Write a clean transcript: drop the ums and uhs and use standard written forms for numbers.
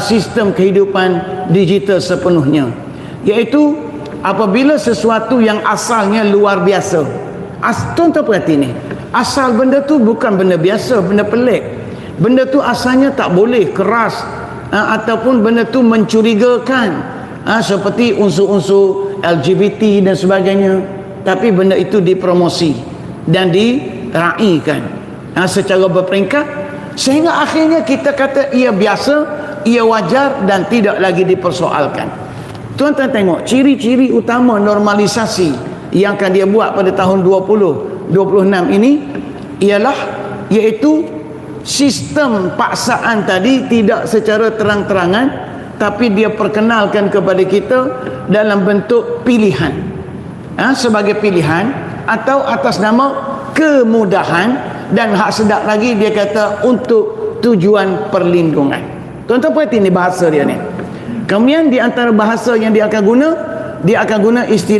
sistem kehidupan digital sepenuhnya, iaitu apabila sesuatu yang asalnya luar biasa, tuan-tuan perhati ni, asal benda tu bukan benda biasa, benda pelik, benda tu asalnya tak boleh, keras, ataupun benda tu mencurigakan, seperti unsur-unsur LGBT dan sebagainya, tapi benda itu dipromosi dan diraikan secara berperingkat, sehingga akhirnya kita kata ia biasa, ia wajar dan tidak lagi dipersoalkan. Tuan-tuan tengok ciri-ciri utama normalisasi yang akan dia buat pada tahun 2026 ini ialah, iaitu sistem paksaan tadi tidak secara terang-terangan, tapi dia perkenalkan kepada kita dalam bentuk pilihan, sebagai pilihan atau atas nama kemudahan, dan hak sedap lagi dia kata untuk tujuan perlindungan. Tuan-tuan perhati ni bahasa dia ni. Kemudian di antara bahasa yang dia akan guna istilah